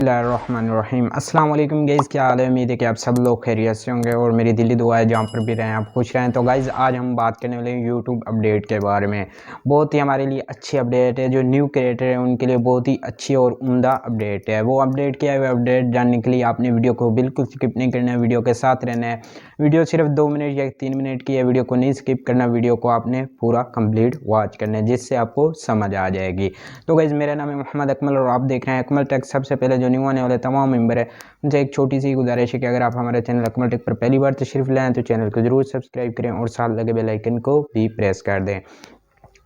बिस्मिल्लाहिर्रहमानिर्रहीम। अस्सलाम वालेकुम गाइज़, क्या हाल है। उम्मीद है कि आप सब लोग खैरियत से होंगे और मेरी दिली दुआ है जहाँ पर भी रहें आप खुश रहें। तो गाइज़ आज हम बात करने वाले हैं यूट्यूब अपडेट के बारे में। बहुत ही हमारे लिए अच्छी अपडेट है, जो न्यू क्रिएटर है उनके लिए बहुत ही अच्छी और उम्दा अपडेट है। वो अपडेट क्या है, वो अपडेट जानने के लिए आपने वीडियो को बिल्कुल स्किप नहीं करना है, वीडियो के साथ रहना है। वीडियो सिर्फ 2 मिनट या 3 मिनट की है, वीडियो को नहीं स्किप करना, वीडियो को आपने पूरा कंप्लीट वॉच करना है जिससे आपको समझ आ जाएगी। तो गाइज़ मेरा नाम है मोहम्मद अकमल और आप देख रहे हैं अकमल टेक। सबसे पहले जो न्यू आने वाले तमाम मेंबर है उनसे एक छोटी सी गुजारिश है कि अगर आप हमारे चैनल अकमल टेक पर पहली बार तशरीफ लाएँ तो चैनल को जरूर सब्सक्राइब करें और साथ लगे बेल आइकन को भी प्रेस कर दें।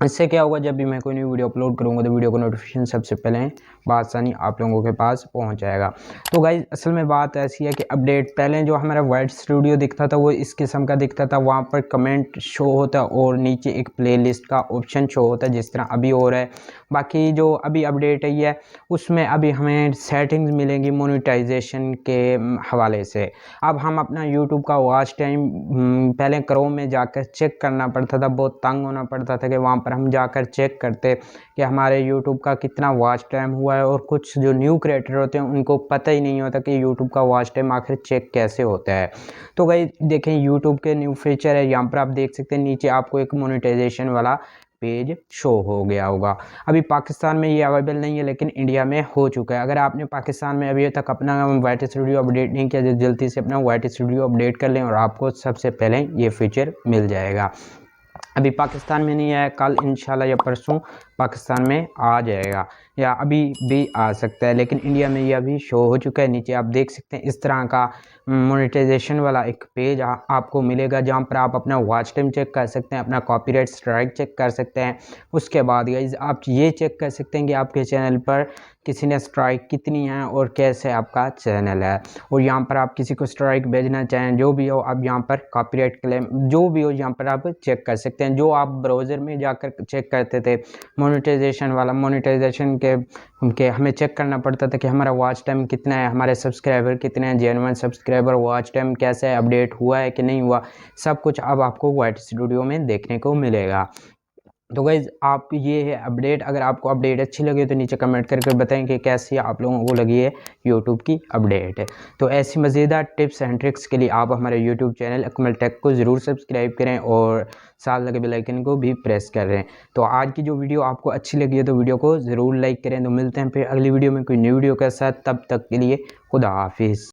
इससे क्या होगा, जब भी मैं कोई नई वीडियो अपलोड करूंगा तो वीडियो को नोटिफिकेशन सबसे पहले बआसानी आप लोगों के पास पहुंच जाएगा। तो गाइज असल में बात ऐसी है कि अपडेट पहले जो हमारा वाइट स्टूडियो दिखता था वो इस किस्म का दिखता था, वहाँ पर कमेंट शो होता और नीचे एक प्लेलिस्ट का ऑप्शन शो होता है जिस तरह अभी हो रहा है। बाकी जो अभी अपडेट आई है उसमें अभी हमें सेटिंग्स मिलेंगी मोनेटाइजेशन के हवाले से। अब हम अपना यूट्यूब का वॉच टाइम पहले क्रोम में जाकर चेक करना पड़ता था, बहुत तंग होना पड़ता था कि वहाँ पर हम जाकर चेक करते कि हमारे यूट्यूब का कितना वॉच टाइम हुआ है। और कुछ जो न्यू क्रिएटर होते हैं उनको पता ही नहीं होता कि यूट्यूब का वॉच टाइम आखिर चेक कैसे होता है। तो भाई देखें, यूट्यूब के न्यू फीचर है, यहाँ पर आप देख सकते हैं नीचे आपको एक मोनेटाइजेशन वाला पेज शो हो गया होगा। अभी पाकिस्तान में ये अवेलेबल नहीं है लेकिन इंडिया में हो चुका है। अगर आपने पाकिस्तान में अभी तक अपना वाइट स्टूडियो अपडेट नहीं किया तो जल्दी से अपना वाइट स्टूडियो अपडेट कर लें और आपको सबसे पहले ये फीचर मिल जाएगा। अभी पाकिस्तान में नहीं है, कल इंशाल्लाह या परसों पाकिस्तान में आ जाएगा या अभी भी आ सकता है, लेकिन इंडिया में ये अभी शो हो चुका है। नीचे आप देख सकते हैं इस तरह का मोनेटाइजेशन वाला एक पेज आपको मिलेगा जहां पर आप अपना वॉच टाइम चेक कर सकते हैं, अपना कॉपीराइट स्ट्राइक चेक कर सकते हैं। उसके बाद गाइस आप ये चेक कर सकते हैं कि आपके चैनल पर किसी ने स्ट्राइक कितनी है और कैसे आपका चैनल है। और यहाँ पर आप किसी को स्ट्राइक भेजना चाहें, जो भी हो, आप यहाँ पर कॉपीराइट क्लेम जो भी हो यहाँ पर आप चेक कर सकते हैं। जो आप ब्राउज़र में जाकर चेक करते थे मोनेटाइजेशन वाला, मोनेटाइजेशन के हमें चेक करना पड़ता था कि हमारा वॉच टाइम कितना है, हमारे सब्सक्राइबर कितने हैं, जेन्युइन सब्सक्राइबर, वॉच टाइम कैसा है, अपडेट हुआ है कि नहीं हुआ, सब कुछ अब आपको वाइट स्टूडियो में देखने को मिलेगा। तो गाइज़ आप ये है अपडेट। अगर आपको अपडेट अच्छी लगे तो नीचे कमेंट करके बताएं कि कैसी आप लोगों को लगी है यूट्यूब की अपडेट। तो ऐसी मज़ेदार टिप्स एंड ट्रिक्स के लिए आप हमारे यूट्यूब चैनल अकमल टेक को ज़रूर सब्सक्राइब करें और साथ लगे बेल आइकन को भी प्रेस करें। तो आज की जो वीडियो आपको अच्छी लगी है तो वीडियो को ज़रूर लाइक करें। तो मिलते हैं फिर अगली वीडियो में कोई न्यू वीडियो के साथ, तब तक के लिए खुदा हाफिज़।